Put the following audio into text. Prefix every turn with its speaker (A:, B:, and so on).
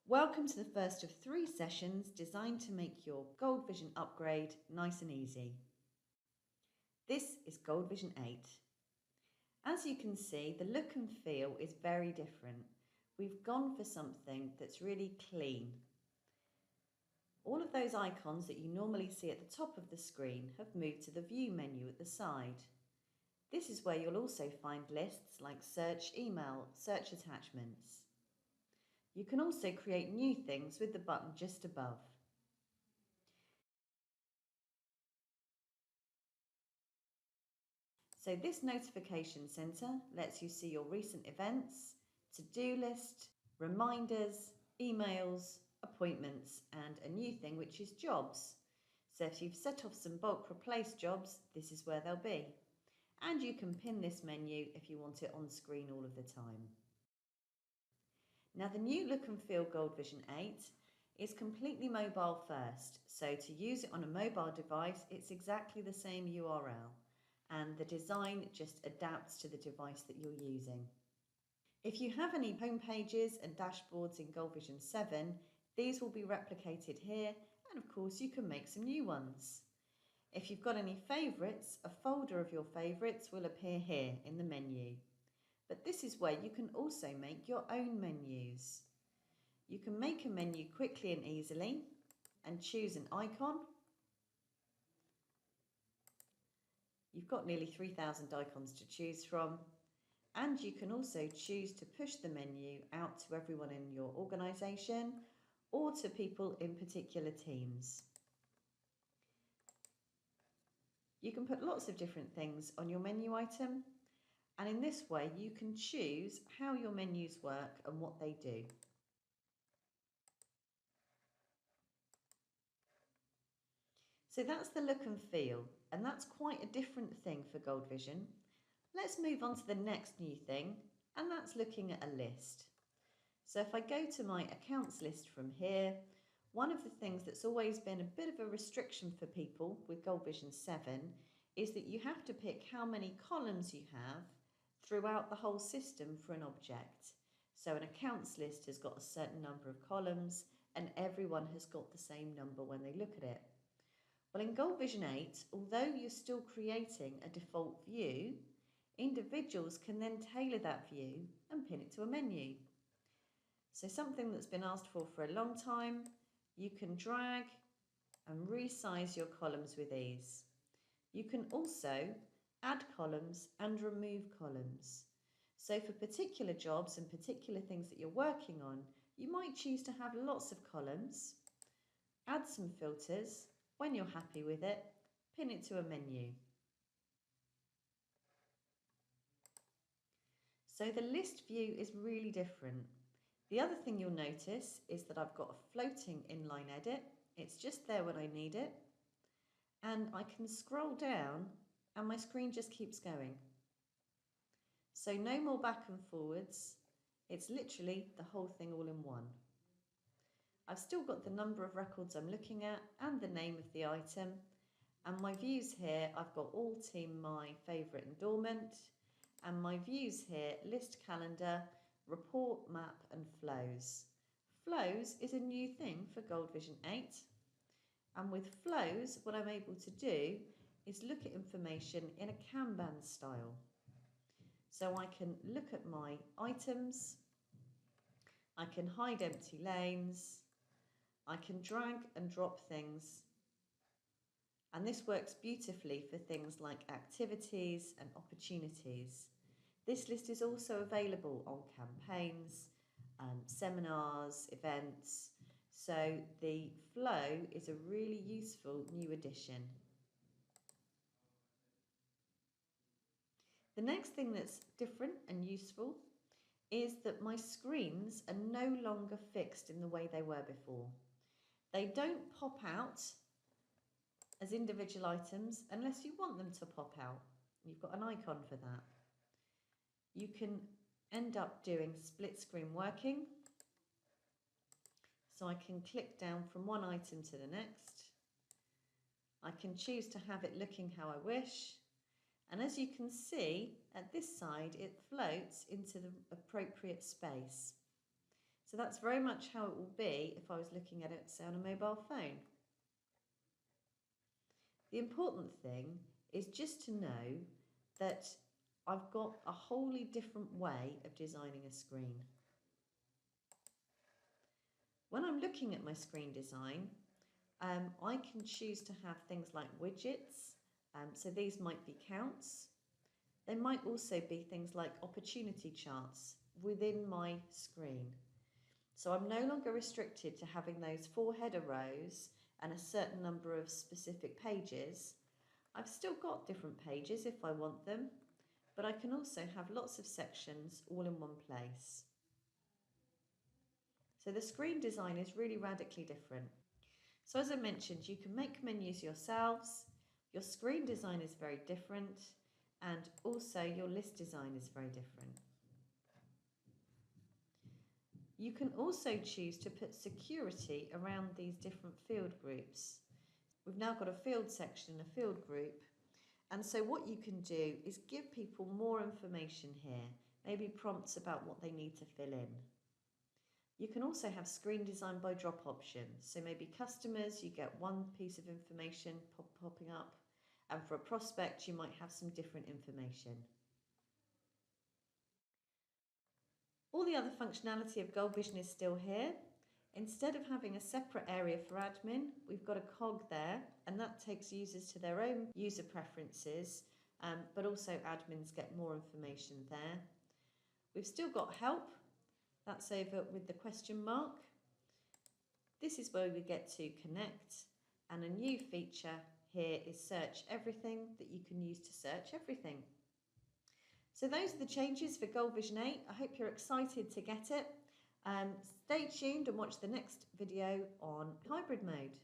A: Welcome to the first of 3 sessions designed to make your Gold Vision upgrade nice and easy. This is Gold Vision 8. As you can see, the look and feel is very different. We've gone for something that's really clean. All of those icons that you normally see at the top of the screen have moved to the View menu at the side. This is where you'll also find lists like Search Email, Search Attachments. You can also create new things with the button just above. So this notification center lets you see your recent events, to-do list, reminders, emails, appointments, and a new thing which is jobs. So if you've set off some bulk replace jobs, this is where they'll be. And you can pin this menu if you want it on screen all of the time. Now the new look and feel Gold Vision 8 is completely mobile first. So to use it on a mobile device, it's exactly the same URL. And the design just adapts to the device that you're using. If you have any home pages and dashboards in Gold Vision 7, these will be replicated here, and of course you can make some new ones. If you've got any favourites, a folder of your favourites will appear here in the menu. But this is where you can also make your own menus. You can make a menu quickly and easily and choose an icon. You've got nearly 3,000 icons to choose from, and you can also choose to push the menu out to everyone in your organisation or to people in particular teams. You can put lots of different things on your menu item, and in this way you can choose how your menus work and what they do. So that's the look and feel, and that's quite a different thing for Gold Vision. Let's move on to the next new thing, and that's looking at a list. So if I go to my accounts list from here, one of the things that's always been a bit of a restriction for people with Gold Vision 7 is that you have to pick how many columns you have throughout the whole system for an object. So an accounts list has got a certain number of columns, and everyone has got the same number when they look at it. Well, in Gold Vision 8, although you're still creating a default view, individuals can then tailor that view and pin it to a menu. So something that's been asked for a long time, you can drag and resize your columns with ease. You can also add columns and remove columns. So for particular jobs and particular things that you're working on, you might choose to have lots of columns, add some filters. When you're happy with it, pin it to a menu. So the list view is really different. The other thing you'll notice is that I've got a floating inline edit. It's just there when I need it. And I can scroll down and my screen just keeps going. So no more back and forwards. It's literally the whole thing all in one. I've still got the number of records I'm looking at and the name of the item. And my views here, I've got all team, my favourite and dormant. And my views here, list calendar, report, map and flows. Flows is a new thing for Gold Vision 8. And with flows, what I'm able to do is look at information in a Kanban style. So I can look at my items, I can hide empty lanes, I can drag and drop things. And this works beautifully for things like activities and opportunities. This list is also available on campaigns, seminars, events. So the flow is a really useful new addition. The next thing that's different and useful is that my screens are no longer fixed in the way they were before. They don't pop out as individual items unless you want them to pop out. You've got an icon for that. You can end up doing split screen working. So I can click down from one item to the next. I can choose to have it looking how I wish. And as you can see, at this side, it floats into the appropriate space. So that's very much how it will be if I was looking at it, say, on a mobile phone. The important thing is just to know that I've got a wholly different way of designing a screen. When I'm looking at my screen design, I can choose to have things like widgets. So these might be counts. They might also be things like opportunity charts within my screen. So I'm no longer restricted to having those 4 header rows and a certain number of specific pages. I've still got different pages if I want them, but I can also have lots of sections all in one place. So the screen design is really radically different. So as I mentioned, you can make menus yourselves, your screen design is very different, and also your list design is very different. You can also choose to put security around these different field groups. We've now got a field section and a field group. And so what you can do is give people more information here, maybe prompts about what they need to fill in. You can also have screen design by drop options. So maybe customers, you get one piece of information popping up, and for a prospect, you might have some different information. All the other functionality of Goal Vision is still here. Instead of having a separate area for admin, we've got a cog there, and that takes users to their own user preferences, but also admins get more information there. We've still got help. That's over with the question mark. This is where we get to connect, and a new feature here is search everything that you can use to search everything. So those are the changes for Goal Vision 8. I hope you're excited to get it. Stay tuned and watch the next video on hybrid mode.